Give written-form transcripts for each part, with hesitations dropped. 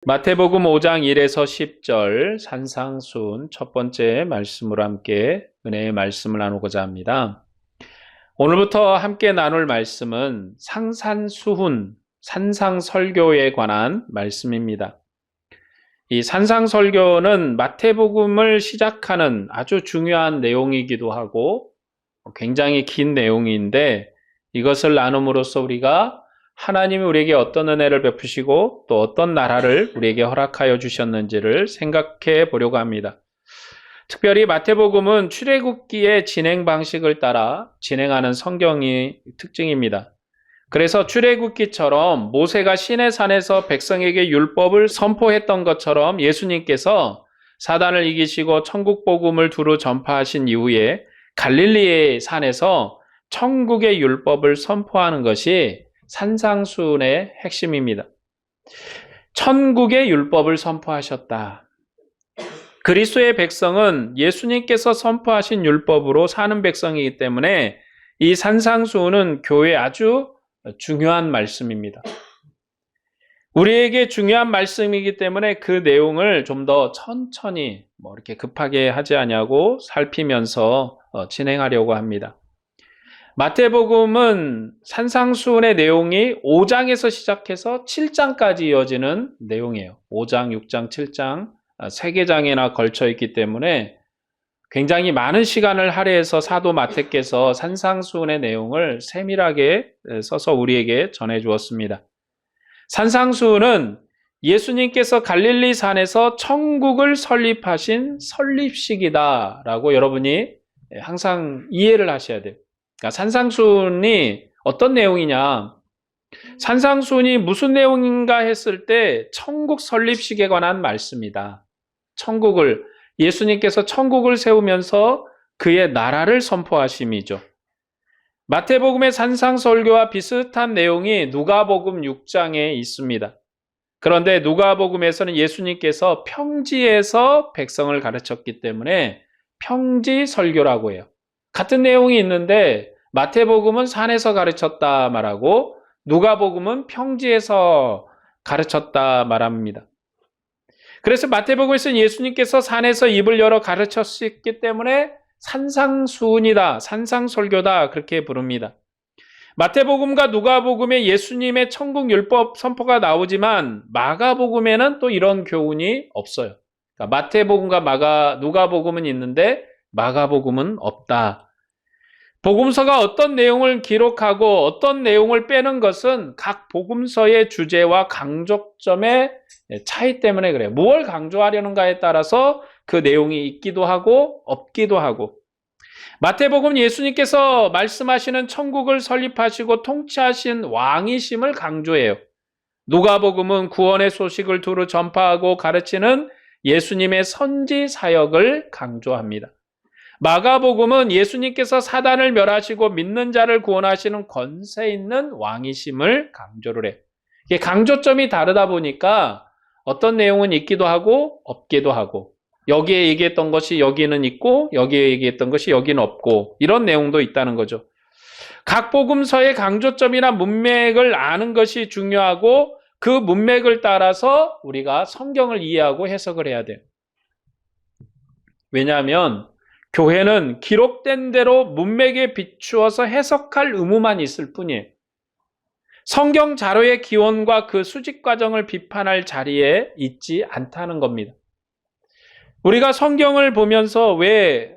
마태복음 5장 1에서 10절 산상수훈 첫 번째 말씀으로 함께 은혜의 말씀을 나누고자 합니다. 오늘부터 함께 나눌 말씀은 상산수훈, 산상설교에 관한 말씀입니다. 이 산상설교는 마태복음을 시작하는 아주 중요한 내용이기도 하고 굉장히 긴 내용인데, 이것을 나눔으로써 우리가 하나님이 우리에게 어떤 은혜를 베푸시고 또 어떤 나라를 우리에게 허락하여 주셨는지를 생각해 보려고 합니다. 특별히 마태복음은 출애굽기의 진행 방식을 따라 진행하는 성경이 특징입니다. 그래서 출애굽기처럼 모세가 시내산에서 백성에게 율법을 선포했던 것처럼 예수님께서 사단을 이기시고 천국 복음을 두루 전파하신 이후에 갈릴리의 산에서 천국의 율법을 선포하는 것이 산상수훈의 핵심입니다. 천국의 율법을 선포하셨다. 그리스도의 백성은 예수님께서 선포하신 율법으로 사는 백성이기 때문에 이 산상수훈은 교회에 아주 중요한 말씀입니다. 우리에게 중요한 말씀이기 때문에 그 내용을 좀 더 천천히 이렇게 급하게 하지 않냐고 살피면서 진행하려고 합니다. 마태복음은 산상수훈의 내용이 5장에서 시작해서 7장까지 이어지는 내용이에요. 5장, 6장, 7장 3개 장에나 걸쳐 있기 때문에 굉장히 많은 시간을 할애해서 사도 마태께서 산상수훈의 내용을 세밀하게 써서 우리에게 전해 주었습니다. 산상수훈은 예수님께서 갈릴리 산에서 천국을 설립하신 설립식이다라고 여러분이 항상 이해를 하셔야 돼요. 그러니까 산상수훈이 어떤 내용이냐? 산상수훈이 무슨 내용인가 했을 때 천국 설립식에 관한 말씀이다. 예수님께서 천국을 세우면서 그의 나라를 선포하심이죠. 마태복음의 산상설교와 비슷한 내용이 누가복음 6장에 있습니다. 그런데 누가복음에서는 예수님께서 평지에서 백성을 가르쳤기 때문에 평지설교라고 해요. 같은 내용이 있는데 마태복음은 산에서 가르쳤다 말하고 누가복음은 평지에서 가르쳤다 말합니다. 그래서 마태복음에서는 예수님께서 산에서 입을 열어 가르쳤기 때문에 산상수훈이다, 산상설교다 그렇게 부릅니다. 마태복음과 누가복음에 예수님의 천국 율법 선포가 나오지만 마가복음에는 또 이런 교훈이 없어요. 그러니까 마태복음과 누가복음은 있는데 마가복음은 없다. 복음서가 어떤 내용을 기록하고 어떤 내용을 빼는 것은 각 복음서의 주제와 강조점의 차이 때문에 그래요. 무엇을 강조하려는가에 따라서 그 내용이 있기도 하고 없기도 하고. 마태복음 예수님께서 말씀하시는 천국을 설립하시고 통치하신 왕이심을 강조해요. 누가복음은 구원의 소식을 두루 전파하고 가르치는 예수님의 선지 사역을 강조합니다. 마가복음은 예수님께서 사단을 멸하시고 믿는 자를 구원하시는 권세 있는 왕이심을 강조를 해요. 이게 강조점이 다르다 보니까 어떤 내용은 있기도 하고 없기도 하고, 여기에 얘기했던 것이 여기는 있고 여기에 얘기했던 것이 여기는 없고, 이런 내용도 있다는 거죠. 각 복음서의 강조점이나 문맥을 아는 것이 중요하고 그 문맥을 따라서 우리가 성경을 이해하고 해석을 해야 돼요. 왜냐하면 교회는 기록된 대로 문맥에 비추어서 해석할 의무만 있을 뿐이에요. 성경 자료의 기원과 그 수집 과정을 비판할 자리에 있지 않다는 겁니다. 우리가 성경을 보면서 왜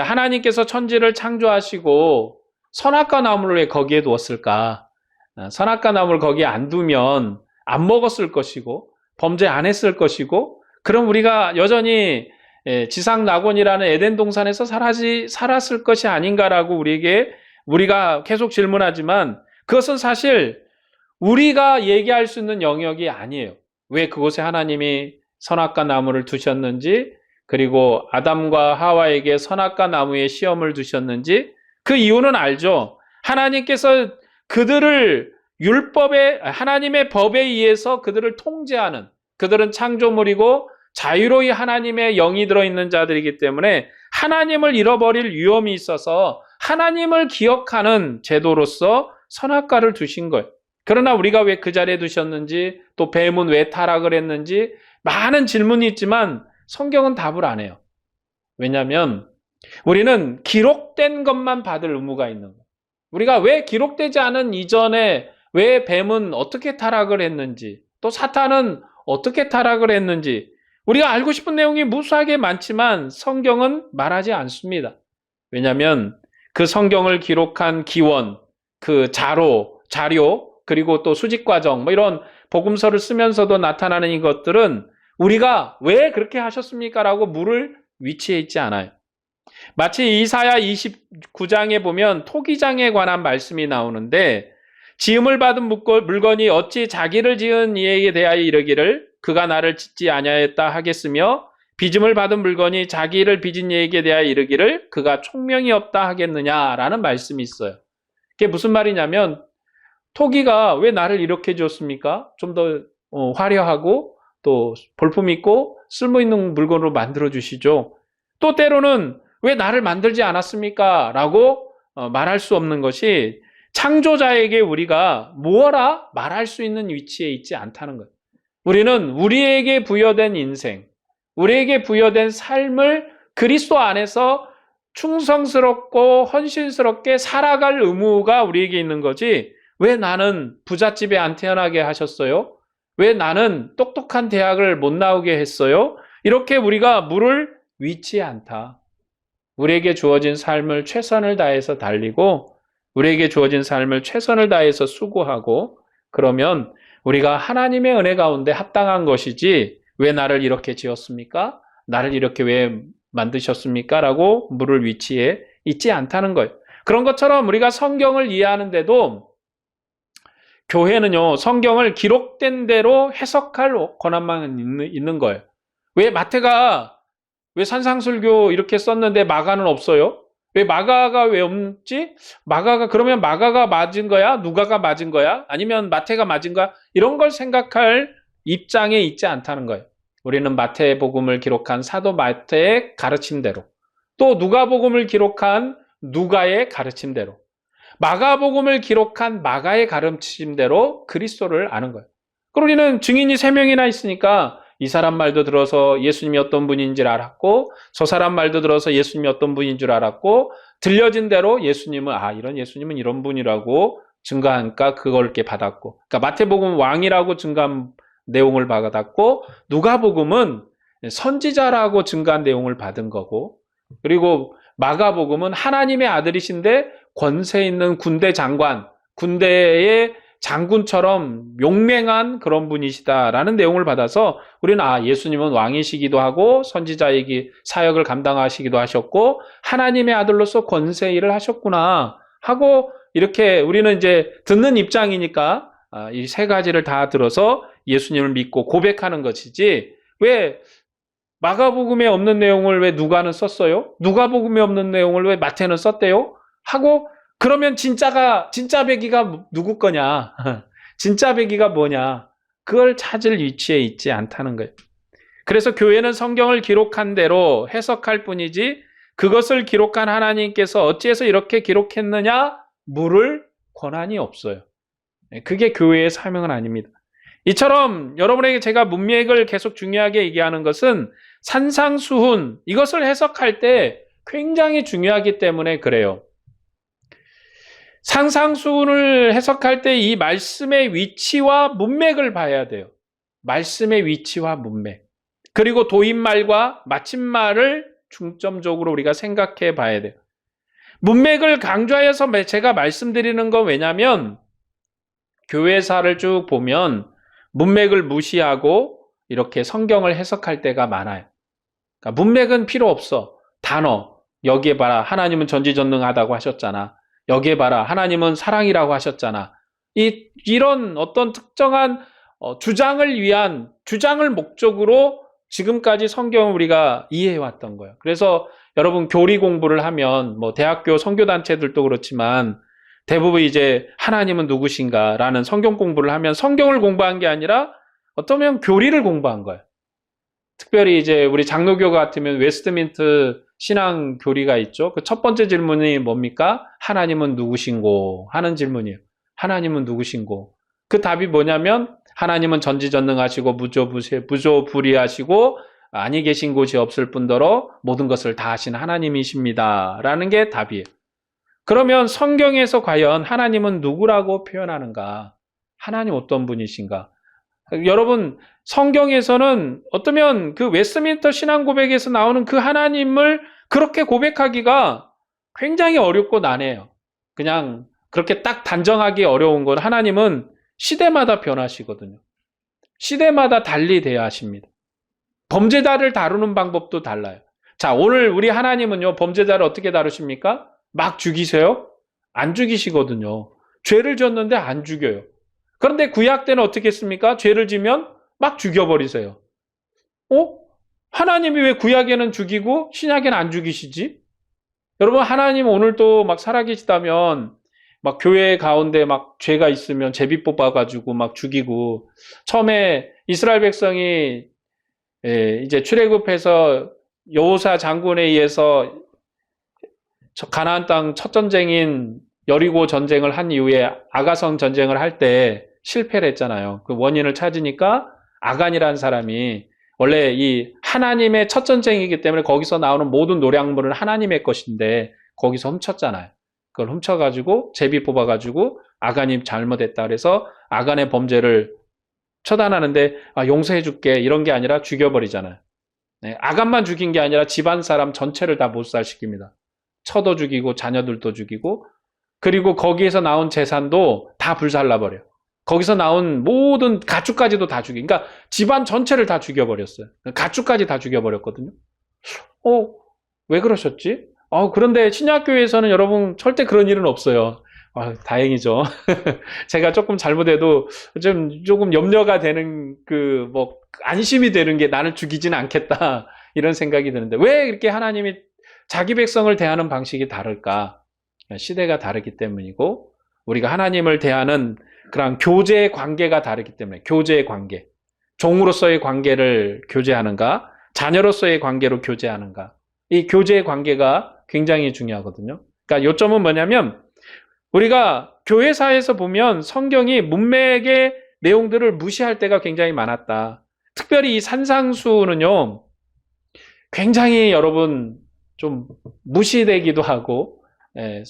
하나님께서 천지를 창조하시고 선악과 나무를 왜 거기에 두었을까? 선악과 나무를 거기에 안 두면 안 먹었을 것이고 범죄 안 했을 것이고, 그럼 우리가 여전히 지상 낙원이라는 에덴 동산에서 살았을 것이 아닌가라고 우리가 계속 질문하지만, 그것은 사실 우리가 얘기할 수 있는 영역이 아니에요. 왜 그곳에 하나님이 선악과 나무를 두셨는지, 그리고 아담과 하와에게 선악과 나무의 시험을 두셨는지 그 이유는 알죠. 하나님께서 그들을 하나님의 법에 의해서 그들을 통제하는, 그들은 창조물이고 자유로이 하나님의 영이 들어있는 자들이기 때문에 하나님을 잃어버릴 위험이 있어서 하나님을 기억하는 제도로서 선악과를 두신 거예요. 그러나 우리가 왜 그 자리에 두셨는지, 또 뱀은 왜 타락을 했는지 많은 질문이 있지만 성경은 답을 안 해요. 왜냐하면 우리는 기록된 것만 받을 의무가 있는 거예요. 우리가 왜 기록되지 않은 이전에 왜 뱀은 어떻게 타락을 했는지, 또 사탄은 어떻게 타락을 했는지 우리가 알고 싶은 내용이 무수하게 많지만 성경은 말하지 않습니다. 왜냐하면 그 성경을 기록한 기원, 그 자료, 그리고 또 수집 과정, 이런 복음서를 쓰면서도 나타나는 이것들은 우리가 왜 그렇게 하셨습니까? 라고 물을 위치해 있지 않아요. 마치 이사야 29장에 보면 토기장에 관한 말씀이 나오는데, 지음을 받은 물건이 어찌 자기를 지은 이에게 대하여 이르기를 그가 나를 짓지 아니하였다 하겠으며, 빚음을 받은 물건이 자기를 빚은 이에게 대하여 이르기를 그가 총명이 없다 하겠느냐라는 말씀이 있어요. 그게 무슨 말이냐면, 토기가 왜 나를 이렇게 지었습니까? 좀 더 화려하고 또 볼품 있고 쓸모 있는 물건으로 만들어 주시죠. 또 때로는 왜 나를 만들지 않았습니까? 라고 말할 수 없는 것이, 창조자에게 우리가 뭐라 말할 수 있는 위치에 있지 않다는 거예요. 우리는 우리에게 부여된 인생, 우리에게 부여된 삶을 그리스도 안에서 충성스럽고 헌신스럽게 살아갈 의무가 우리에게 있는 거지, 왜 나는 부잣집에 안 태어나게 하셨어요? 왜 나는 똑똑한 대학을 못 나오게 했어요? 이렇게 우리가 물을 위치에 않다. 우리에게 주어진 삶을 최선을 다해서 달리고, 우리에게 주어진 삶을 최선을 다해서 수고하고, 그러면 우리가 하나님의 은혜 가운데 합당한 것이지, 왜 나를 이렇게 지었습니까? 나를 이렇게 왜 만드셨습니까? 라고 물을 위치에 있지 않다는 거예요. 그런 것처럼 우리가 성경을 이해하는데도 교회는요, 성경을 기록된 대로 해석할 권한만 있는 거예요. 왜 마태가 왜 산상술교 이렇게 썼는데 마가는 없어요? 왜 마가가 왜 없지? 그러면 마가가 맞은 거야? 누가가 맞은 거야? 아니면 마태가 맞은 거야? 이런 걸 생각할 입장에 있지 않다는 거예요. 우리는 마태복음을 기록한 사도 마태의 가르침대로, 또 누가복음을 기록한 누가의 가르침대로, 마가복음을 기록한 마가의 가르침대로 그리스도를 아는 거예요. 그럼 우리는 증인이 3명이나 있으니까 이 사람 말도 들어서 예수님이 어떤 분인 줄 알았고, 저 사람 말도 들어서 예수님이 어떤 분인 줄 알았고, 들려진 대로 예수님은 이런 예수님은 이런 분이라고 증거하니까 그걸 이렇게 받았고, 그러니까 마태복음은 왕이라고 증거한 내용을 받았고, 누가복음은 선지자라고 증거한 내용을 받은 거고, 그리고 마가복음은 하나님의 아들이신데 권세 있는 군대 장관, 군대의 장군처럼 용맹한 그런 분이시다라는 내용을 받아서 우리는 예수님은 왕이시기도 하고 선지자에게 사역을 감당하시기도 하셨고 하나님의 아들로서 권세 일을 하셨구나 하고, 이렇게 우리는 이제 듣는 입장이니까 이 3가지를 다 들어서 예수님을 믿고 고백하는 것이지, 왜 마가복음에 없는 내용을 왜 누가는 썼어요? 누가복음에 없는 내용을 왜 마태는 썼대요? 하고, 그러면 진짜 배기가 누구 거냐? 진짜 배기가 뭐냐? 그걸 찾을 위치에 있지 않다는 거예요. 그래서 교회는 성경을 기록한 대로 해석할 뿐이지, 그것을 기록한 하나님께서 어찌해서 이렇게 기록했느냐? 물을 권한이 없어요. 그게 교회의 사명은 아닙니다. 이처럼 여러분에게 제가 문맥을 계속 중요하게 얘기하는 것은 산상수훈, 이것을 해석할 때 굉장히 중요하기 때문에 그래요. 산상수훈을 해석할 때 이 말씀의 위치와 문맥을 봐야 돼요. 말씀의 위치와 문맥. 그리고 도입말과 마침말을 중점적으로 우리가 생각해 봐야 돼요. 문맥을 강조하여서 제가 말씀드리는 건 왜냐면, 교회사를 쭉 보면 문맥을 무시하고 이렇게 성경을 해석할 때가 많아요. 그러니까 문맥은 필요 없어. 단어, 여기에 봐라. 하나님은 전지전능하다고 하셨잖아. 여기에 봐라. 하나님은 사랑이라고 하셨잖아. 이런 어떤 특정한 주장을 목적으로 지금까지 성경을 우리가 이해해왔던 거예요. 그래서 여러분 교리 공부를 하면 대학교 선교단체들도 그렇지만 대부분 이제 하나님은 누구신가라는 성경 공부를 하면 성경을 공부한 게 아니라 어쩌면 교리를 공부한 거예요. 특별히 이제 우리 장로교 같으면 웨스트민트 신앙 교리가 있죠. 그 첫 번째 질문이 뭡니까? 하나님은 누구신고 하는 질문이에요. 하나님은 누구신고. 그 답이 뭐냐면 하나님은 전지전능하시고 무조불위하시고 아니 계신 곳이 없을 뿐더러 모든 것을 다 하신 하나님이십니다. 라는 게 답이에요. 그러면 성경에서 과연 하나님은 누구라고 표현하는가? 하나님 어떤 분이신가? 여러분, 성경에서는 어쩌면 그 웨스트민스터 신앙 고백에서 나오는 그 하나님을 그렇게 고백하기가 굉장히 어렵고 난해요. 그냥 그렇게 딱 단정하기 어려운 건 하나님은 시대마다 변하시거든요. 시대마다 달리 대하십니다. 범죄자를 다루는 방법도 달라요. 자, 오늘 우리 하나님은요, 범죄자를 어떻게 다루십니까? 막 죽이세요? 안 죽이시거든요. 죄를 졌는데 안 죽여요. 그런데 구약 때는 어떻게 했습니까? 죄를 지면 막 죽여버리세요. 하나님이 왜 구약에는 죽이고 신약에는 안 죽이시지? 여러분, 하나님 오늘도 막 살아계시다면 막 교회 가운데 막 죄가 있으면 제비 뽑아가지고 막 죽이고, 처음에 이스라엘 백성이 이제 출애굽해서 여호사 장군에 의해서 가나안 땅 첫 전쟁인 여리고 전쟁을 한 이후에 아가성 전쟁을 할 때 실패를 했잖아요. 그 원인을 찾으니까 아간이라는 사람이 원래 이 하나님의 첫 전쟁이기 때문에 거기서 나오는 모든 노량물은 하나님의 것인데 거기서 훔쳤잖아요. 그걸 훔쳐가지고 제비 뽑아가지고 아간이 잘못했다 그래서 아간의 범죄를 처단하는데 용서해줄게 이런 게 아니라 죽여버리잖아요. 네, 아간만 죽인 게 아니라 집안 사람 전체를 다 못살시킵니다. 처도 죽이고 자녀들도 죽이고, 그리고 거기에서 나온 재산도 다 불살라버려요. 거기서 나온 모든 가축까지도 다 죽이고, 그러니까 집안 전체를 다 죽여버렸어요. 가축까지 다 죽여버렸거든요. 왜 그러셨지? 그런데 신약교회에서는 여러분 절대 그런 일은 없어요. 다행이죠. 제가 조금 잘못해도 조금 염려가 되는 안심이 되는 게 나를 죽이지는 않겠다 이런 생각이 드는데 왜 이렇게 하나님이 자기 백성을 대하는 방식이 다를까? 시대가 다르기 때문이고 우리가 하나님을 대하는 그런 교제의 관계가 다르기 때문에 교제의 관계, 종으로서의 관계를 교제하는가, 자녀로서의 관계로 교제하는가, 이 교제의 관계가 굉장히 중요하거든요. 그러니까 요점은 뭐냐면 우리가 교회사에서 보면 성경이 문맥의 내용들을 무시할 때가 굉장히 많았다. 특별히 이 산상수는요, 굉장히 여러분 좀 무시되기도 하고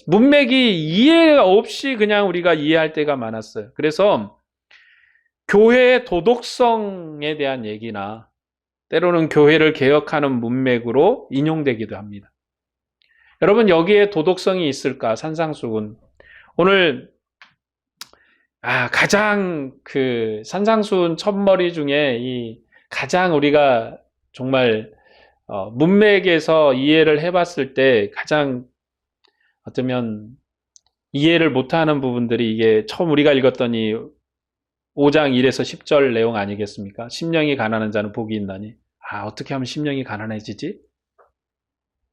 문맥이 이해 없이 그냥 우리가 이해할 때가 많았어요. 그래서 교회의 도덕성에 대한 얘기나 때로는 교회를 개혁하는 문맥으로 인용되기도 합니다. 여러분 여기에 도덕성이 있을까? 산상수훈. 오늘 가장 그 산상수훈 첫머리 중에 이 가장 우리가 정말 문맥에서 이해를 해봤을 때 가장 어쩌면 이해를 못하는 부분들이 이게 처음 우리가 읽었던 이 5장 1에서 10절 내용 아니겠습니까? 심령이 가난한 자는 복이 있나니. 어떻게 하면 심령이 가난해지지?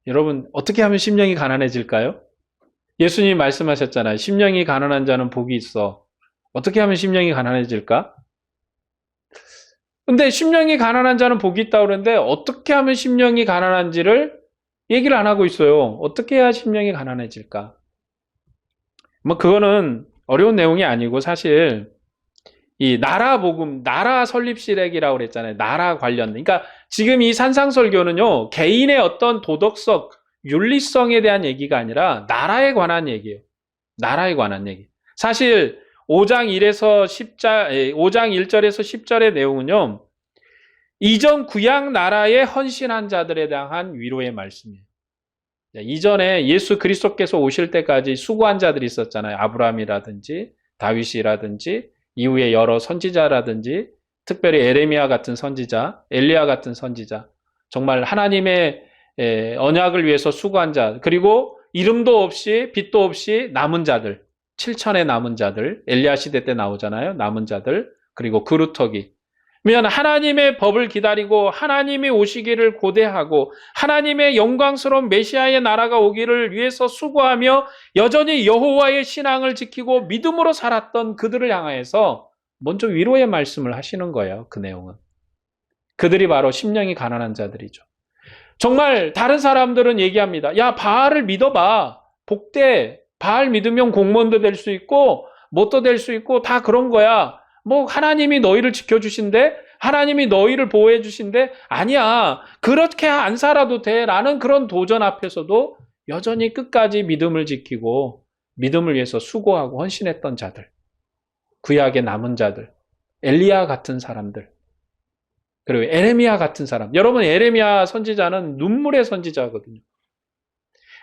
여러분 어떻게 하면 심령이 가난해질까요? 예수님이 말씀하셨잖아요. 심령이 가난한 자는 복이 있어. 어떻게 하면 심령이 가난해질까? 근데 심령이 가난한 자는 복이 있다고 그러는데 어떻게 하면 심령이 가난한지를 얘기를 안 하고 있어요. 어떻게 해야 심령이 가난해질까? 그거는 어려운 내용이 아니고 사실 이 나라 복음, 나라 설립시래기라고 그랬잖아요. 나라 관련. 그러니까 지금 이 산상설교는요. 개인의 어떤 도덕성, 윤리성에 대한 얘기가 아니라 나라에 관한 얘기예요. 나라에 관한 얘기. 사실 5장 1절에서 10절의 내용은요. 이전 구약 나라에 헌신한 자들에 대한 위로의 말씀이에요. 이전에 예수 그리스도께서 오실 때까지 수고한 자들이 있었잖아요. 아브라함이라든지 다윗이라든지 이후에 여러 선지자라든지 특별히 에레미야 같은 선지자, 엘리야 같은 선지자, 정말 하나님의 언약을 위해서 수고한 자, 그리고 이름도 없이 빛도 없이 남은 자들, 7천의 남은 자들, 엘리야 시대 때 나오잖아요. 남은 자들, 그리고 그루터기. 그러면 하나님의 법을 기다리고 하나님이 오시기를 고대하고 하나님의 영광스러운 메시아의 나라가 오기를 위해서 수고하며 여전히 여호와의 신앙을 지키고 믿음으로 살았던 그들을 향해서 먼저 위로의 말씀을 하시는 거예요. 그 내용은. 그들이 바로 심령이 가난한 자들이죠. 정말 다른 사람들은 얘기합니다. 야, 바알을 믿어봐. 복돼. 바알 믿으면 공무원도 될 수 있고 뭣도 될 수 있고 다 그런 거야. 뭐 하나님이 너희를 지켜주신대? 하나님이 너희를 보호해 주신대? 아니야. 그렇게 안 살아도 돼. 라는 그런 도전 앞에서도 여전히 끝까지 믿음을 지키고 믿음을 위해서 수고하고 헌신했던 자들. 구약의 남은 자들. 엘리야 같은 사람들. 그리고 에레미야 같은 사람. 여러분, 에레미야 선지자는 눈물의 선지자거든요.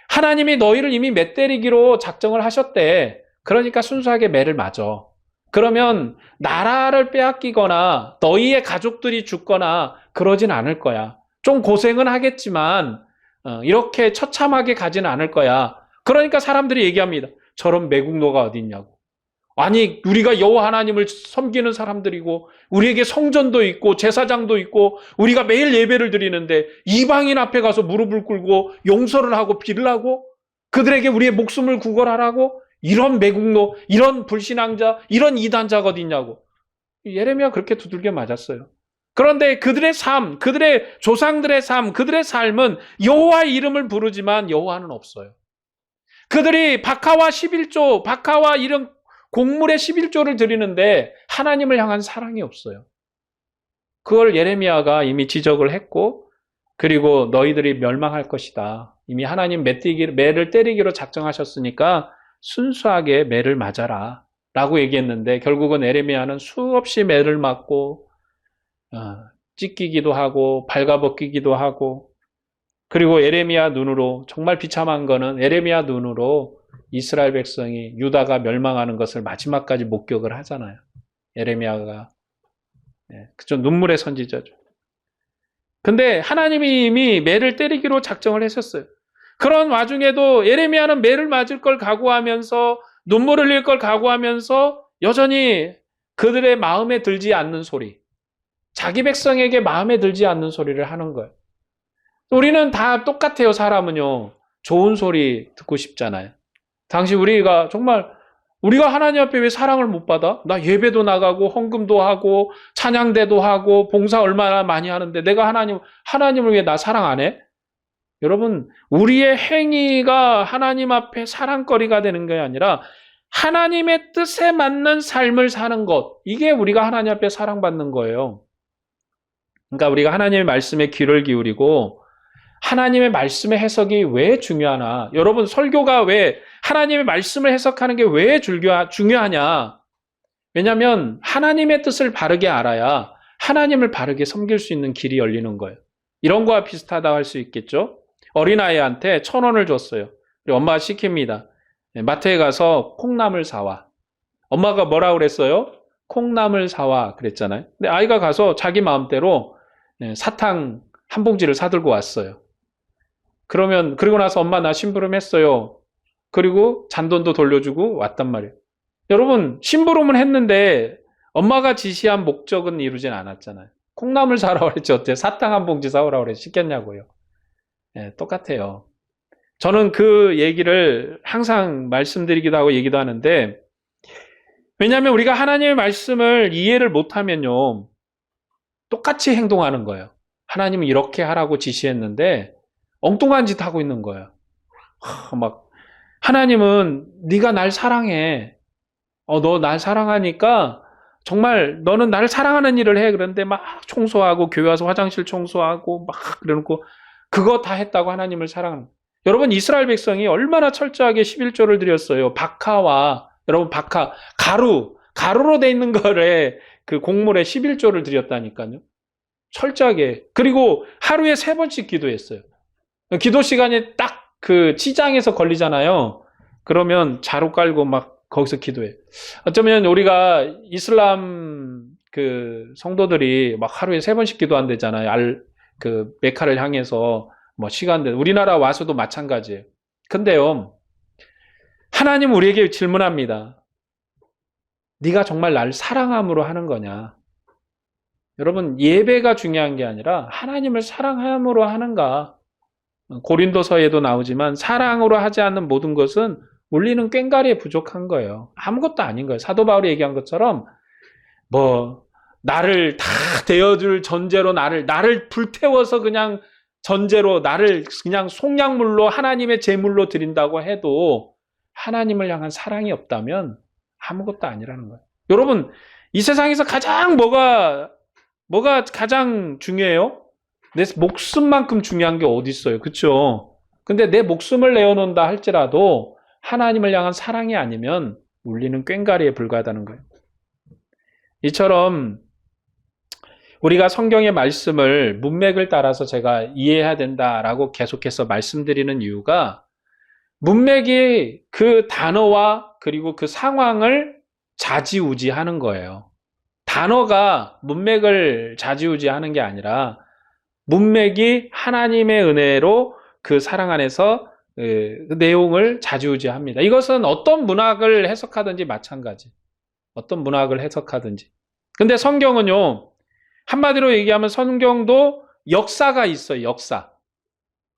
하나님이 너희를 이미 맷때리기로 작정을 하셨대. 그러니까 순수하게 매를 맞아. 그러면 나라를 빼앗기거나 너희의 가족들이 죽거나 그러진 않을 거야. 좀 고생은 하겠지만 이렇게 처참하게 가지는 않을 거야. 그러니까 사람들이 얘기합니다. 저런 매국노가 어디 있냐고. 아니, 우리가 여호와 하나님을 섬기는 사람들이고 우리에게 성전도 있고 제사장도 있고 우리가 매일 예배를 드리는데 이방인 앞에 가서 무릎을 꿇고 용서를 하고 빌라고 그들에게 우리의 목숨을 구걸하라고 이런 매국노, 이런 불신앙자, 이런 이단자가 어디 있냐고. 예레미야 그렇게 두들겨 맞았어요. 그런데 그들의 삶, 그들의 조상들의 삶, 그들의 삶은 여호와의 이름을 부르지만 여호와는 없어요. 그들이 박하와 11조, 박하와 이런 곡물의 11조를 드리는데 하나님을 향한 사랑이 없어요. 그걸 예레미야가 이미 지적을 했고 그리고 너희들이 멸망할 것이다. 이미 하나님 매를 때리기로 작정하셨으니까 순수하게 매를 맞아라 라고 얘기했는데 결국은 예레미야는 수없이 매를 맞고 찢기기도 하고 발가벗기기도 하고 그리고 예레미야 눈으로 정말 비참한 거는 예레미야 눈으로 이스라엘 백성이 유다가 멸망하는 것을 마지막까지 목격을 하잖아요. 예레미야가 그좀 눈물의 선지자죠. 근데 하나님이 이미 매를 때리기로 작정을 했었어요. 그런 와중에도 예레미야는 매를 맞을 걸 각오하면서 눈물을 흘릴 걸 각오하면서 여전히 그들의 마음에 들지 않는 소리, 자기 백성에게 마음에 들지 않는 소리를 하는 거예요. 우리는 다 똑같아요. 사람은요. 좋은 소리 듣고 싶잖아요. 당시 우리가 정말 우리가 하나님 앞에 왜 사랑을 못 받아? 나 예배도 나가고 헌금도 하고 찬양대도 하고 봉사 얼마나 많이 하는데 내가 하나님을 왜 나 사랑 안 해? 여러분, 우리의 행위가 하나님 앞에 사랑거리가 되는 게 아니라 하나님의 뜻에 맞는 삶을 사는 것, 이게 우리가 하나님 앞에 사랑받는 거예요. 그러니까 우리가 하나님의 말씀에 귀를 기울이고 하나님의 말씀의 해석이 왜 중요하나? 여러분, 설교가 왜 하나님의 말씀을 해석하는 게 왜 중요하냐? 왜냐하면 하나님의 뜻을 바르게 알아야 하나님을 바르게 섬길 수 있는 길이 열리는 거예요. 이런 거와 비슷하다고 할 수 있겠죠? 어린아이한테 1,000원을 줬어요. 그리고 엄마가 시킵니다. 마트에 가서 콩나물 사와. 엄마가 뭐라고 그랬어요? 콩나물 사와 그랬잖아요. 근데 아이가 가서 자기 마음대로 사탕 한 봉지를 사들고 왔어요. 그리고 나서 엄마 나 심부름했어요. 그리고 잔돈도 돌려주고 왔단 말이에요. 여러분, 심부름은 했는데 엄마가 지시한 목적은 이루진 않았잖아요. 콩나물 사라고 그랬지 어때? 사탕 한 봉지 사오라고 그랬지 시켰냐고요. 똑같아요. 저는 그 얘기를 항상 말씀드리기도 하고 얘기도 하는데 왜냐하면 우리가 하나님의 말씀을 이해를 못하면요. 똑같이 행동하는 거예요. 하나님은 이렇게 하라고 지시했는데 엉뚱한 짓 하고 있는 거예요. 막 하나님은 네가 날 사랑해. 너 날 사랑하니까 정말 너는 나를 사랑하는 일을 해. 그런데 막 청소하고 교회 와서 화장실 청소하고 막 그러고 그거 다 했다고 하나님을 사랑하는 거예요. 여러분 이스라엘 백성이 얼마나 철저하게 11조를 드렸어요. 여러분 가루로 돼 있는 거에 그 곡물에 11조를 드렸다니까요. 철저하게. 그리고 하루에 3번씩 기도했어요. 기도 시간에 딱 그 치장에서 걸리잖아요. 그러면 자루 깔고 막 거기서 기도해. 어쩌면 우리가 이슬람 그 성도들이 막 하루에 3번씩 기도한대잖아요. 그 메카를 향해서 뭐 시간대. 우리나라 와서도 마찬가지예요. 근데요, 하나님 우리에게 질문합니다. 네가 정말 날 사랑함으로 하는 거냐? 여러분, 예배가 중요한 게 아니라 하나님을 사랑함으로 하는가? 고린도서에도 나오지만 사랑으로 하지 않는 모든 것은 울리는 꽹과리에 부족한 거예요. 아무것도 아닌 거예요. 사도 바울이 얘기한 것처럼 뭐 나를 다 대어줄 전제로 나를 불태워서 그냥 전제로 나를 그냥 속량물로 하나님의 제물로 드린다고 해도 하나님을 향한 사랑이 없다면 아무것도 아니라는 거예요. 여러분, 이 세상에서 가장 뭐가 가장 중요해요? 내 목숨만큼 중요한 게 어디 있어요? 그렇죠? 근데 내 목숨을 내어놓는다 할지라도 하나님을 향한 사랑이 아니면 울리는 꽹과리에 불과하다는 거예요. 이처럼 우리가 성경의 말씀을 문맥을 따라서 제가 이해해야 된다라고 계속해서 말씀드리는 이유가 문맥이 그 단어와 그리고 그 상황을 좌지우지하는 거예요. 단어가 문맥을 좌지우지하는 게 아니라 문맥이 하나님의 은혜로 그 사랑 안에서 그 내용을 좌지우지합니다. 이것은 어떤 문학을 해석하든지 마찬가지. 어떤 문학을 해석하든지. 근데 성경은요, 한마디로 얘기하면 성경도 역사가 있어요. 역사.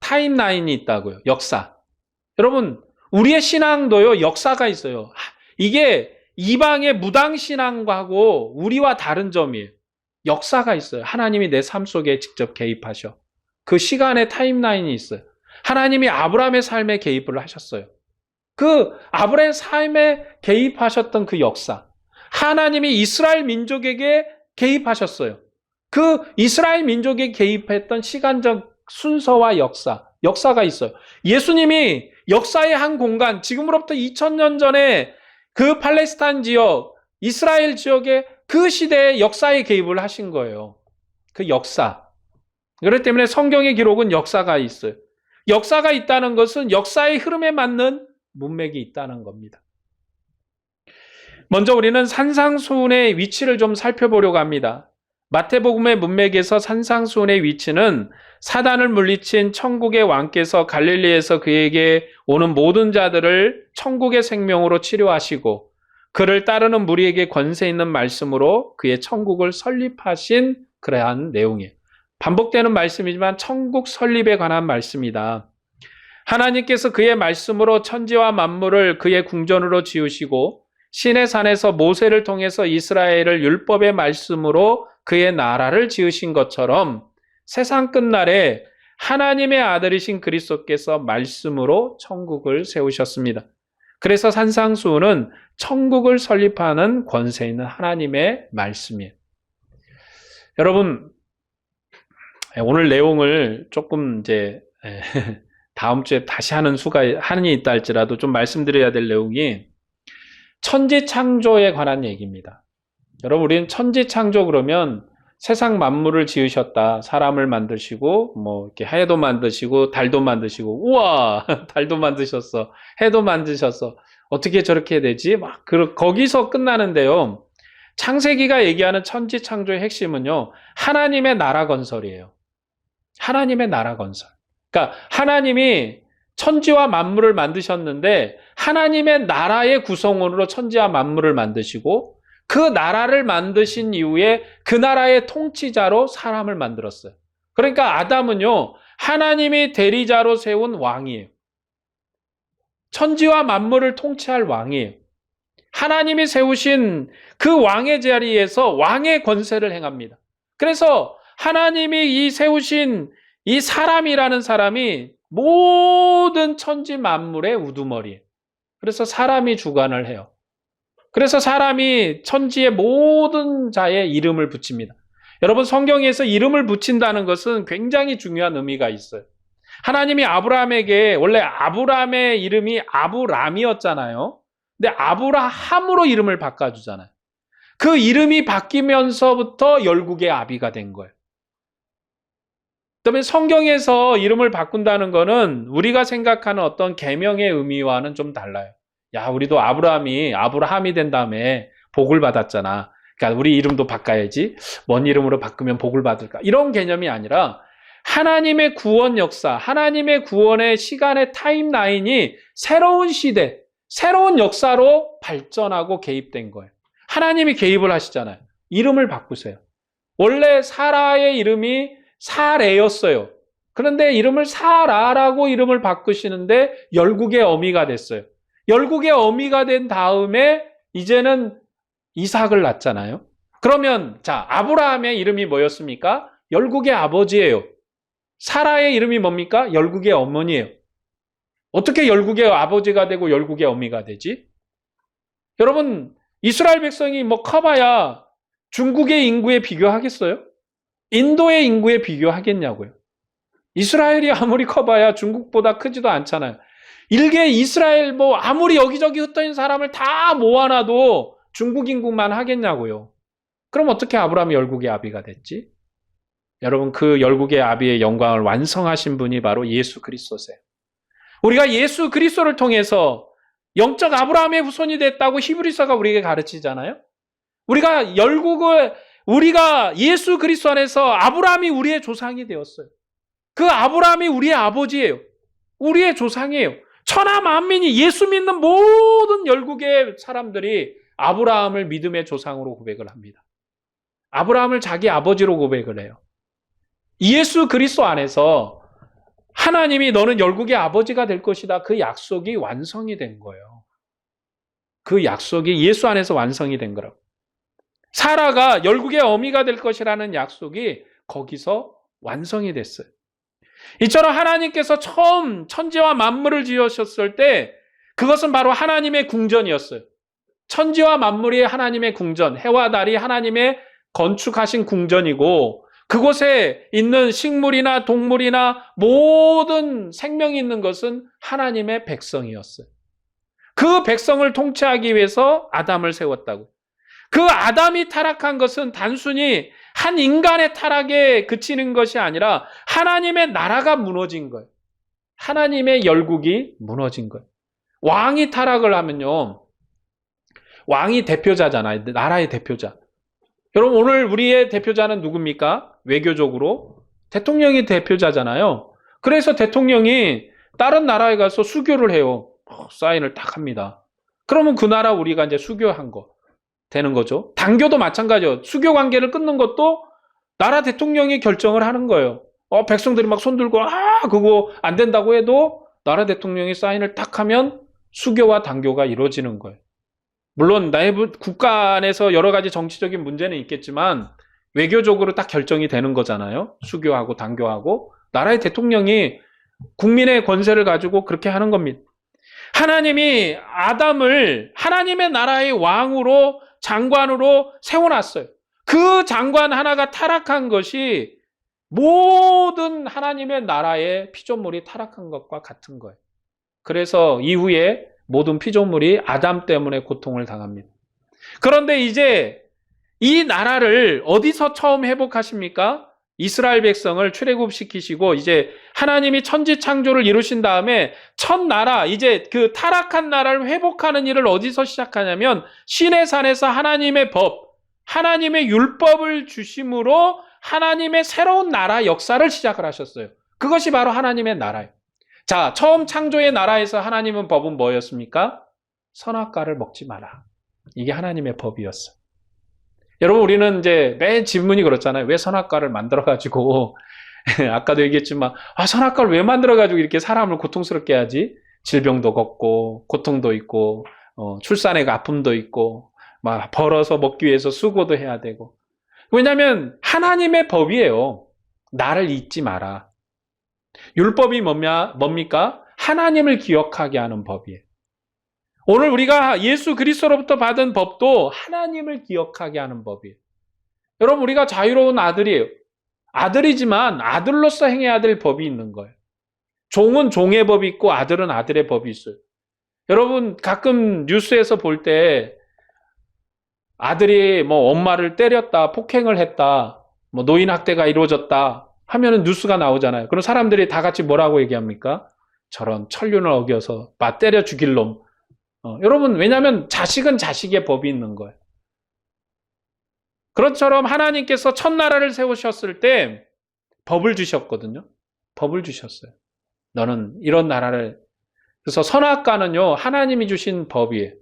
타임라인이 있다고요. 역사. 여러분, 우리의 신앙도요, 역사가 있어요. 이게 이방의 무당신앙하고 우리와 다른 점이에요. 역사가 있어요. 하나님이 내 삶 속에 직접 개입하셔. 그 시간의 타임라인이 있어요. 하나님이 아브라함의 삶에 개입을 하셨어요. 그 아브라함의 삶에 개입하셨던 그 역사. 하나님이 이스라엘 민족에게 개입하셨어요. 그 이스라엘 민족에 개입했던 시간적 순서와 역사가 있어요. 예수님이 역사의 한 공간, 지금으로부터 2000년 전에 그 팔레스타인 지역, 이스라엘 지역의 그 시대의 역사에 개입을 하신 거예요. 그 역사. 그렇기 때문에 성경의 기록은 역사가 있어요. 역사가 있다는 것은 역사의 흐름에 맞는 문맥이 있다는 겁니다. 먼저 우리는 산상수훈의 위치를 좀 살펴보려고 합니다. 마태복음의 문맥에서 산상수훈의 위치는 사단을 물리친 천국의 왕께서 갈릴리에서 그에게 오는 모든 자들을 천국의 생명으로 치료하시고 그를 따르는 무리에게 권세 있는 말씀으로 그의 천국을 설립하신 그러한 내용이에요. 반복되는 말씀이지만 천국 설립에 관한 말씀이다. 하나님께서 그의 말씀으로 천지와 만물을 그의 궁전으로 지으시고 시내 산에서 모세를 통해서 이스라엘을 율법의 말씀으로 그의 나라를 지으신 것처럼 세상 끝날에 하나님의 아들이신 그리스도께서 말씀으로 천국을 세우셨습니다. 그래서 산상수훈은 천국을 설립하는 권세 있는 하나님의 말씀이에요. 여러분, 오늘 내용을 조금 이제 다음 주에 다시 하는 수가 한이 있다 할지라도 좀 말씀드려야 될 내용이 천지창조에 관한 얘기입니다. 여러분, 우리는 천지창조 그러면 세상 만물을 지으셨다. 사람을 만드시고 뭐 이렇게 해도 만드시고 달도 만드시고 우와 달도 만드셨어. 해도 만드셨어. 어떻게 저렇게 되지? 막 거기서 끝나는데요. 창세기가 얘기하는 천지창조의 핵심은요. 하나님의 나라 건설이에요. 하나님의 나라 건설. 그러니까 하나님이 천지와 만물을 만드셨는데 하나님의 나라의 구성원으로 천지와 만물을 만드시고 그 나라를 만드신 이후에 그 나라의 통치자로 사람을 만들었어요. 그러니까 아담은요, 하나님이 대리자로 세운 왕이에요. 천지와 만물을 통치할 왕이에요. 하나님이 세우신 그 왕의 자리에서 왕의 권세를 행합니다. 그래서 하나님이 세우신 이 사람이라는 사람이 모든 천지 만물의 우두머리예요. 그래서 사람이 주관을 해요. 그래서 사람이 천지의 모든 자의 이름을 붙입니다. 여러분, 성경에서 이름을 붙인다는 것은 굉장히 중요한 의미가 있어요. 하나님이 아브라함에게, 원래 아브라함의 이름이 아브람이었잖아요. 근데 아브라함으로 이름을 바꿔주잖아요. 그 이름이 바뀌면서부터 열국의 아비가 된 거예요. 그다음에 성경에서 이름을 바꾼다는 거는 우리가 생각하는 어떤 계명의 의미와는 좀 달라요. 야, 우리도 아브라함이 된 다음에 복을 받았잖아. 그러니까 우리 이름도 바꿔야지. 뭔 이름으로 바꾸면 복을 받을까? 이런 개념이 아니라 하나님의 구원 역사, 하나님의 구원의 시간의 타임라인이 새로운 시대, 새로운 역사로 발전하고 개입된 거예요. 하나님이 개입을 하시잖아요. 이름을 바꾸세요. 원래 사라의 이름이 사레였어요. 그런데 이름을 사라라고 이름을 바꾸시는데 열국의 어미가 됐어요. 열국의 어미가 된 다음에 이제는 이삭을 낳잖아요. 그러면 자, 아브라함의 이름이 뭐였습니까? 열국의 아버지예요. 사라의 이름이 뭡니까? 열국의 어머니예요. 어떻게 열국의 아버지가 되고 열국의 어미가 되지? 여러분, 이스라엘 백성이 뭐 커봐야 중국의 인구에 비교하겠어요? 인도의 인구에 비교하겠냐고요. 이스라엘이 아무리 커봐야 중국보다 크지도 않잖아요. 일개 이스라엘 뭐 아무리 여기저기 흩어진 사람을 다 모아놔도 중국 인구만 하겠냐고요. 그럼 어떻게 아브라함이 열국의 아비가 됐지? 여러분, 그 열국의 아비의 영광을 완성하신 분이 바로 예수 그리스도세요. 우리가 예수 그리스도를 통해서 영적 아브라함의 후손이 됐다고 히브리서가 우리에게 가르치잖아요. 우리가 예수 그리스도 안에서 아브라함이 우리의 조상이 되었어요. 그 아브라함이 우리의 아버지예요. 우리의 조상이에요. 천하 만민이 예수 믿는 모든 열국의 사람들이 아브라함을 믿음의 조상으로 고백을 합니다. 아브라함을 자기 아버지로 고백을 해요. 예수 그리스도 안에서 하나님이 너는 열국의 아버지가 될 것이다. 그 약속이 완성이 된 거예요. 그 약속이 예수 안에서 완성이 된 거라고. 사라가 열국의 어미가 될 것이라는 약속이 거기서 완성이 됐어요. 이처럼 하나님께서 처음 천지와 만물을 지으셨을 때 그것은 바로 하나님의 궁전이었어요. 천지와 만물이 하나님의 궁전, 해와 달이 하나님의 건축하신 궁전이고 그곳에 있는 식물이나 동물이나 모든 생명이 있는 것은 하나님의 백성이었어요. 그 백성을 통치하기 위해서 아담을 세웠다고. 그 아담이 타락한 것은 단순히 한 인간의 타락에 그치는 것이 아니라 하나님의 나라가 무너진 거예요. 하나님의 열국이 무너진 거예요. 왕이 타락을 하면요. 왕이 대표자잖아요. 나라의 대표자. 여러분, 오늘 우리의 대표자는 누굽니까? 외교적으로 대통령이 대표자잖아요. 그래서 대통령이 다른 나라에 가서 수교를 해요. 사인을 딱 합니다. 그러면 그 나라 우리가 이제 수교한 거 되는 거죠. 당교도 마찬가지예요. 수교 관계를 끊는 것도 나라 대통령이 결정을 하는 거예요. 백성들이 막 손들고 그거 안 된다고 해도 나라 대통령이 사인을 딱 하면 수교와 당교가 이루어지는 거예요. 물론 내부 국가 안에서 여러 가지 정치적인 문제는 있겠지만 외교적으로 딱 결정이 되는 거잖아요. 수교하고 당교하고 나라의 대통령이 국민의 권세를 가지고 그렇게 하는 겁니다. 하나님이 아담을 하나님의 나라의 왕으로 장관으로 세워놨어요. 그 장관 하나가 타락한 것이 모든 하나님의 나라의 피조물이 타락한 것과 같은 거예요. 그래서 이후에 모든 피조물이 아담 때문에 고통을 당합니다. 그런데 이제 이 나라를 어디서 처음 회복하십니까? 이스라엘 백성을 출애굽시키시고 이제 하나님이 천지 창조를 이루신 다음에 첫 나라, 이제 그 타락한 나라를 회복하는 일을 어디서 시작하냐면 시내산에서 하나님의 법, 하나님의 율법을 주심으로 하나님의 새로운 나라 역사를 시작을 하셨어요. 그것이 바로 하나님의 나라예요. 자, 처음 창조의 나라에서 하나님은 법은 뭐였습니까? 선악과를 먹지 마라. 이게 하나님의 법이었어요. 여러분, 우리는 이제 맨 질문이 그렇잖아요. 왜 선악과를 만들어가지고, 아까도 얘기했지만, 선악과를 왜 만들어가지고 이렇게 사람을 고통스럽게 하지? 질병도 걷고, 고통도 있고, 출산의 아픔도 있고, 막 벌어서 먹기 위해서 수고도 해야 되고. 왜냐하면 하나님의 법이에요. 나를 잊지 마라. 율법이 뭡니까? 하나님을 기억하게 하는 법이에요. 오늘 우리가 예수 그리스도로부터 받은 법도 하나님을 기억하게 하는 법이에요. 여러분, 우리가 자유로운 아들이에요. 아들이지만 아들로서 행해야 될 법이 있는 거예요. 종은 종의 법이 있고 아들은 아들의 법이 있어요. 여러분, 가끔 뉴스에서 볼 때 아들이 뭐 엄마를 때렸다, 폭행을 했다, 뭐 노인 학대가 이루어졌다 하면은 뉴스가 나오잖아요. 그럼 사람들이 다 같이 뭐라고 얘기합니까? 저런 천륜을 어겨서 때려 죽일 놈. 여러분, 왜냐하면 자식은 자식의 법이 있는 거예요. 그것처럼 하나님께서 첫 나라를 세우셨을 때 법을 주셨거든요. 법을 주셨어요. 너는 이런 나라를. 그래서 선악과는요, 하나님이 주신 법이에요.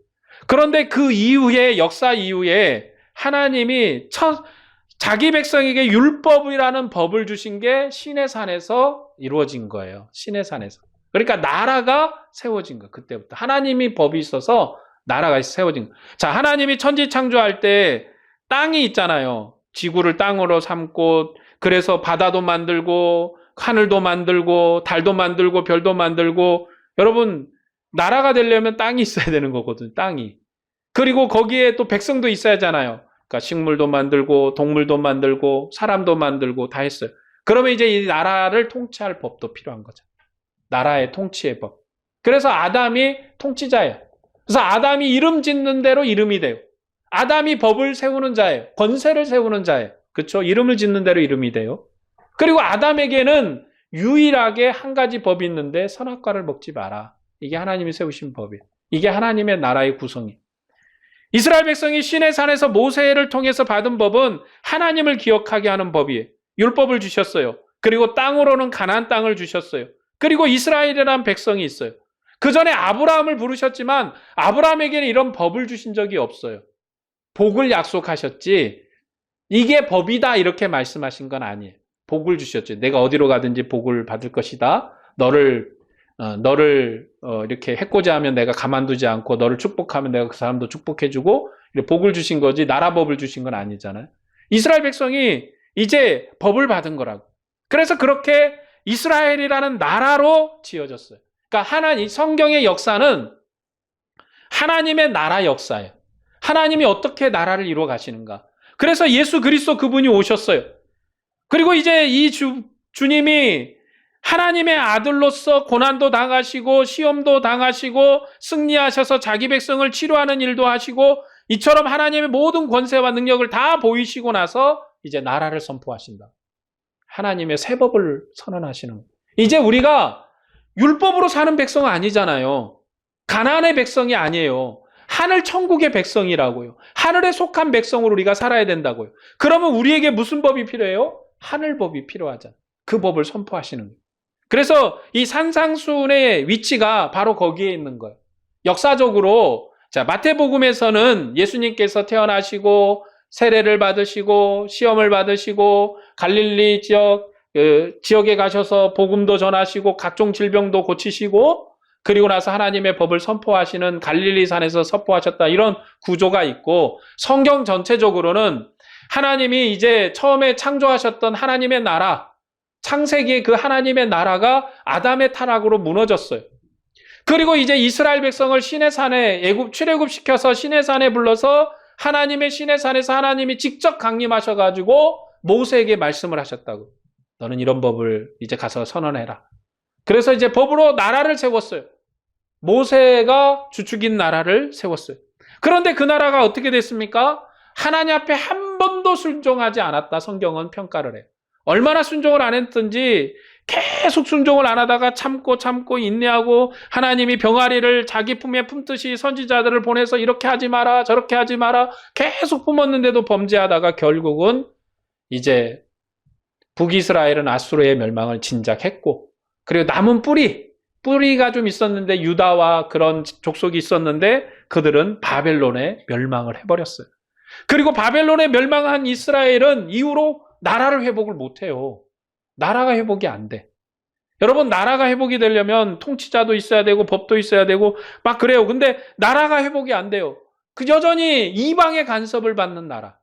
그런데 그 이후에, 역사 이후에 하나님이 자기 백성에게 율법이라는 법을 주신 게 시내산에서 이루어진 거예요. 시내산에서. 그러니까 나라가 세워진 거예요. 그때부터. 하나님이 법이 있어서 나라가 세워진 거예요. 자, 하나님이 천지 창조할 때 땅이 있잖아요. 지구를 땅으로 삼고, 그래서 바다도 만들고, 하늘도 만들고, 달도 만들고, 별도 만들고. 여러분, 나라가 되려면 땅이 있어야 되는 거거든요. 땅이. 그리고 거기에 또 백성도 있어야 하잖아요. 그러니까 식물도 만들고 동물도 만들고 사람도 만들고 다 했어요. 그러면 이제 이 나라를 통치할 법도 필요한 거죠. 나라의 통치의 법. 그래서 아담이 통치자예요. 그래서 아담이 이름 짓는 대로 이름이 돼요. 아담이 법을 세우는 자예요. 권세를 세우는 자예요. 그렇죠? 이름을 짓는 대로 이름이 돼요. 그리고 아담에게는 유일하게 한 가지 법이 있는데 선악과를 먹지 마라. 이게 하나님이 세우신 법이에요. 이게 하나님의 나라의 구성이에요. 이스라엘 백성이 시내산에서 모세를 통해서 받은 법은 하나님을 기억하게 하는 법이에요. 율법을 주셨어요. 그리고 땅으로는 가나안 땅을 주셨어요. 그리고 이스라엘이라는 백성이 있어요. 그 전에 아브라함을 부르셨지만 아브라함에게는 이런 법을 주신 적이 없어요. 복을 약속하셨지 이게 법이다 이렇게 말씀하신 건 아니에요. 복을 주셨죠. 내가 어디로 가든지 복을 받을 것이다. 너를 이렇게 해코지 하면 내가 가만두지 않고 너를 축복하면 내가 그 사람도 축복해주고 복을 주신 거지 나라 법을 주신 건 아니잖아요. 이스라엘 백성이 이제 법을 받은 거라고. 그래서 그렇게 이스라엘이라는 나라로 지어졌어요. 그러니까 하나님 성경의 역사는 하나님의 나라 역사예요. 하나님이 어떻게 나라를 이루어 가시는가. 그래서 예수 그리스도 그분이 오셨어요. 그리고 이제 이 주님이 하나님의 아들로서 고난도 당하시고 시험도 당하시고 승리하셔서 자기 백성을 치료하는 일도 하시고 이처럼 하나님의 모든 권세와 능력을 다 보이시고 나서 이제 나라를 선포하신다. 하나님의 새 법을 선언하시는 거예요. 이제 우리가 율법으로 사는 백성은 아니잖아요. 가나안의 백성이 아니에요. 하늘 천국의 백성이라고요. 하늘에 속한 백성으로 우리가 살아야 된다고요. 그러면 우리에게 무슨 법이 필요해요? 하늘법이 필요하잖아요. 그 법을 선포하시는 거예요. 그래서 이 산상수훈의 위치가 바로 거기에 있는 거예요. 역사적으로 자 마태복음에서는 예수님께서 태어나시고 세례를 받으시고 시험을 받으시고 갈릴리 지역에 가셔서 복음도 전하시고 각종 질병도 고치시고 그리고 나서 하나님의 법을 선포하시는 갈릴리 산에서 선포하셨다. 이런 구조가 있고 성경 전체적으로는 하나님이 이제 처음에 창조하셨던 하나님의 나라 창세기의 그 하나님의 나라가 아담의 타락으로 무너졌어요. 그리고 이제 이스라엘 백성을 시내산에 출애굽시켜서 시내산에 불러서 하나님의 시내산에서 하나님이 직접 강림하셔가지고 모세에게 말씀을 하셨다고. 너는 이런 법을 이제 가서 선언해라. 그래서 이제 법으로 나라를 세웠어요. 모세가 주축인 나라를 세웠어요. 그런데 그 나라가 어떻게 됐습니까? 하나님 앞에 한 번도 순종하지 않았다. 성경은 평가를 해요. 얼마나 순종을 안 했든지 계속 순종을 안 하다가 참고 인내하고 하나님이 병아리를 자기 품에 품듯이 선지자들을 보내서 이렇게 하지 마라 저렇게 하지 마라 계속 품었는데도 범죄하다가 결국은 이제 북이스라엘은 아수르의 멸망을 진작했고 그리고 남은 뿌리가 좀 있었는데 유다와 그런 족속이 있었는데 그들은 바벨론에 멸망을 해버렸어요. 그리고 바벨론에 멸망한 이스라엘은 이후로 나라를 회복을 못해요. 나라가 회복이 안 돼. 여러분 나라가 회복이 되려면 통치자도 있어야 되고 법도 있어야 되고 막 그래요. 근데 나라가 회복이 안 돼요. 그 여전히 이방의 간섭을 받는 나라.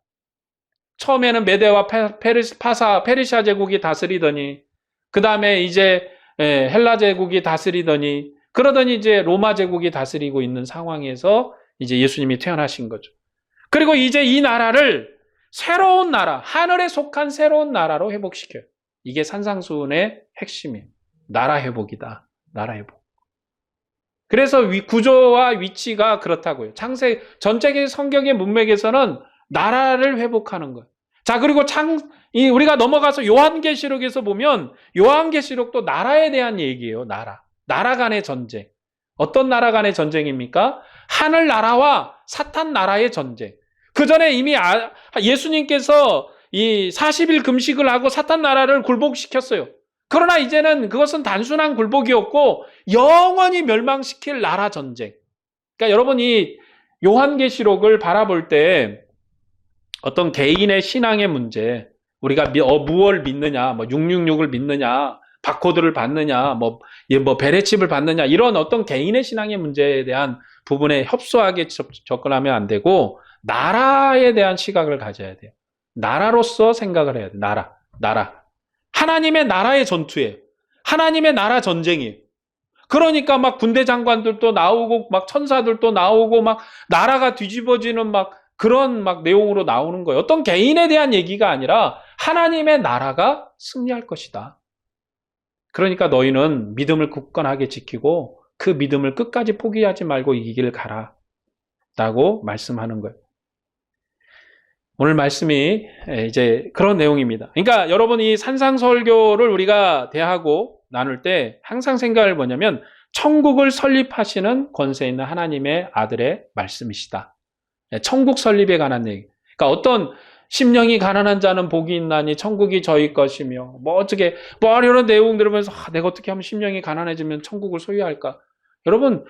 처음에는 메데와 페르시아 제국이 다스리더니 그 다음에 이제 헬라 제국이 다스리더니 그러더니 이제 로마 제국이 다스리고 있는 상황에서 이제 예수님이 태어나신 거죠. 그리고 이제 이 나라를 새로운 나라, 하늘에 속한 새로운 나라로 회복시켜요. 이게 산상수훈의 핵심이에요. 나라 회복이다. 나라 회복. 그래서 구조와 위치가 그렇다고요. 전체적인 성경의 문맥에서는 나라를 회복하는 거예요. 자, 그리고 우리가 넘어가서 요한계시록에서 보면 요한계시록도 나라에 대한 얘기예요. 나라 간의 전쟁. 어떤 나라 간의 전쟁입니까? 하늘 나라와 사탄 나라의 전쟁. 그 전에 이미 예수님께서 이 40일 금식을 하고 사탄 나라를 굴복시켰어요. 그러나 이제는 그것은 단순한 굴복이었고 영원히 멸망시킬 나라 전쟁. 그러니까 여러분 이 요한계시록을 바라볼 때 어떤 개인의 신앙의 문제, 우리가 무엇을 믿느냐, 666을 믿느냐, 바코드를 받느냐, 베레칩을 받느냐, 이런 어떤 개인의 신앙의 문제에 대한 부분에 협소하게 접근하면 안 되고, 나라에 대한 시각을 가져야 돼요. 나라로서 생각을 해야 돼요. 나라. 하나님의 나라의 전투예요. 하나님의 나라 전쟁이에요. 그러니까 막 군대 장관들도 나오고 막 천사들도 나오고 막 나라가 뒤집어지는 막 그런 막 내용으로 나오는 거예요. 어떤 개인에 대한 얘기가 아니라 하나님의 나라가 승리할 것이다. 그러니까 너희는 믿음을 굳건하게 지키고 그 믿음을 끝까지 포기하지 말고 이 길을 가라. 라고 말씀하는 거예요. 오늘 말씀이 이제 그런 내용입니다. 그러니까 여러분 이 산상설교를 우리가 대하고 나눌 때 항상 생각을 뭐냐면 천국을 설립하시는 권세 있는 하나님의 아들의 말씀이시다. 천국 설립에 관한 얘기. 그러니까 어떤 심령이 가난한 자는 복이 있나니 천국이 저희 것이며 뭐 어떻게 뭐 이런 내용 들으면서 내가 어떻게 하면 심령이 가난해지면 천국을 소유할까? 여러분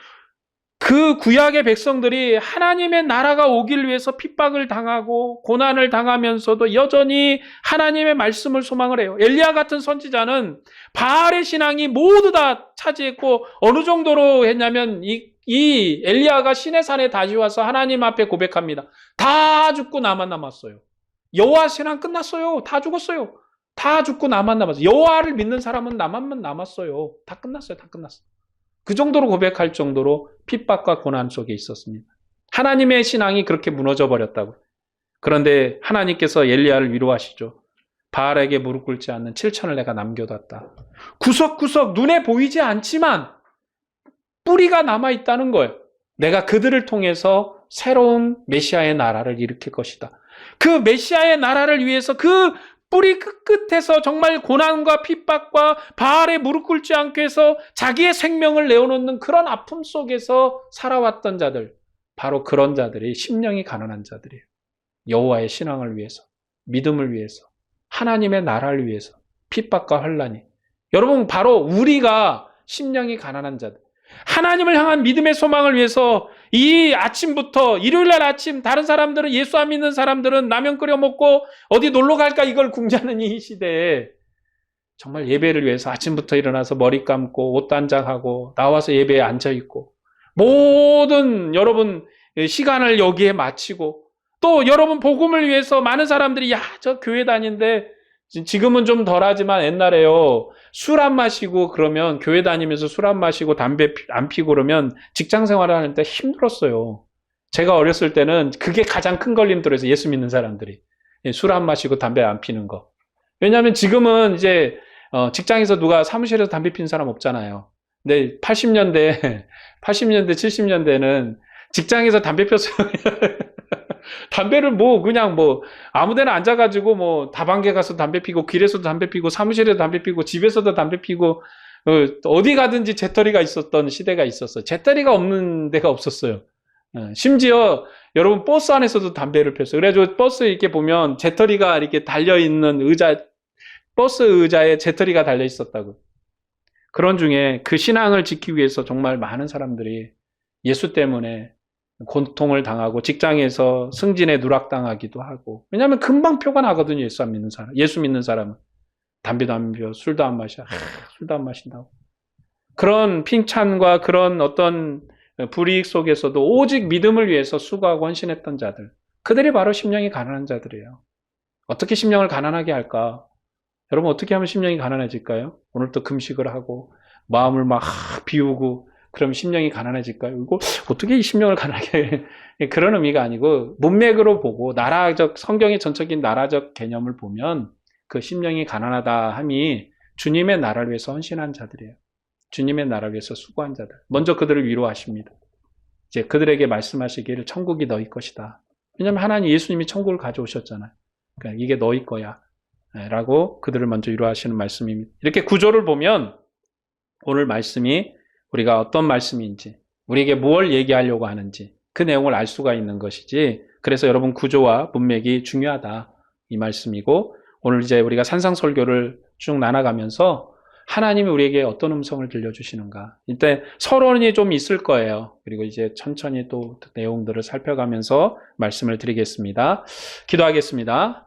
그 구약의 백성들이 하나님의 나라가 오길 위해서 핍박을 당하고 고난을 당하면서도 여전히 하나님의 말씀을 소망을 해요. 엘리야 같은 선지자는 바알의 신앙이 모두 다 차지했고 어느 정도로 했냐면 이 엘리야가 시내산에 다시 와서 하나님 앞에 고백합니다. 다 죽고 나만 남았어요. 여호와 신앙 끝났어요. 다 죽었어요. 다 죽고 나만 남았어요. 여호와를 믿는 사람은 나만 남았어요. 다 끝났어요. 다 끝났어요. 그 정도로 고백할 정도로 핍박과 고난 속에 있었습니다. 하나님의 신앙이 그렇게 무너져 버렸다고. 그런데 하나님께서 엘리야를 위로하시죠. 바알에게 무릎 꿇지 않는 7천을 내가 남겨뒀다. 구석구석 눈에 보이지 않지만 뿌리가 남아있다는 거예요. 내가 그들을 통해서 새로운 메시아의 나라를 일으킬 것이다. 그 메시아의 나라를 위해서 그 뿌리 끝끝에서 정말 고난과 핍박과 바알에 무릎 꿇지 않게 해서 자기의 생명을 내어놓는 그런 아픔 속에서 살아왔던 자들, 바로 그런 자들이 심령이 가난한 자들이에요. 여호와의 신앙을 위해서, 믿음을 위해서, 하나님의 나라를 위해서, 핍박과 환난이. 여러분 바로 우리가 심령이 가난한 자들, 하나님을 향한 믿음의 소망을 위해서 이 아침부터 일요일날 아침 다른 사람들은 예수 안 믿는 사람들은 라면 끓여 먹고 어디 놀러 갈까 이걸 궁자는 이 시대에 정말 예배를 위해서 아침부터 일어나서 머리 감고 옷 단장하고 나와서 예배에 앉아있고 모든 여러분 시간을 여기에 마치고 또 여러분 복음을 위해서 많은 사람들이 저 교회 다니는데 지금은 좀 덜하지만 옛날에요. 술 안 마시고 그러면 교회 다니면서 술 안 마시고 담배 안 피고 그러면 직장 생활을 하는 때 힘들었어요. 제가 어렸을 때는 그게 가장 큰 걸림돌에서 예수 믿는 사람들이 술 안 마시고 담배 안 피는 거. 왜냐하면 지금은 이제 직장에서 누가 사무실에서 담배 피는 사람 없잖아요. 근데 80년대, 70년대는 직장에서 담배 폈어요. 담배를 그냥 아무데나 앉아가지고 다방에 가서 담배 피고 길에서도 담배 피고 사무실에도 담배 피고 집에서도 담배 피고 어디 가든지 재떨이가 있었던 시대가 있었어요. 재떨이가 없는 데가 없었어요. 심지어 여러분 버스 안에서도 담배를 폈어요. 그래가지고 버스 이렇게 보면 재떨이가 이렇게 달려있는 버스 의자에 재떨이가 달려 있었다고. 그런 중에 그 신앙을 지키기 위해서 정말 많은 사람들이 예수 때문에 고통을 당하고 직장에서 승진에 누락당하기도 하고. 왜냐하면 금방 표가 나거든요. 예수 믿는 사람은. 담배도 안 피워, 술도 안 마셔. 술도 안 마신다고. 그런 핑찬과 그런 어떤 불이익 속에서도 오직 믿음을 위해서 수고하고 헌신했던 자들. 그들이 바로 심령이 가난한 자들이에요. 어떻게 심령을 가난하게 할까? 여러분 어떻게 하면 심령이 가난해질까요? 오늘 또 금식을 하고 마음을 막 비우고 그럼 심령이 가난해질까요? 이거 어떻게 이 심령을 가난하게 그런 의미가 아니고 문맥으로 보고 성경의 전적인 나라적 개념을 보면 그 심령이 가난하다 함이 주님의 나라를 위해서 헌신한 자들이에요. 주님의 나라를 위해서 수고한 자들. 먼저 그들을 위로하십니다. 이제 그들에게 말씀하시기를 천국이 너희 것이다. 왜냐하면 하나님 예수님이 천국을 가져오셨잖아요. 그러니까 이게 너희 거야. 라고 그들을 먼저 위로하시는 말씀입니다. 이렇게 구조를 보면 오늘 말씀이 우리가 어떤 말씀인지, 우리에게 무엇을 얘기하려고 하는지 그 내용을 알 수가 있는 것이지. 그래서 여러분 구조와 문맥이 중요하다 이 말씀이고, 오늘 이제 우리가 산상설교를 쭉 나눠가면서 하나님이 우리에게 어떤 음성을 들려주시는가. 이때 서론이 좀 있을 거예요. 그리고 이제 천천히 또 내용들을 살펴가면서 말씀을 드리겠습니다. 기도하겠습니다.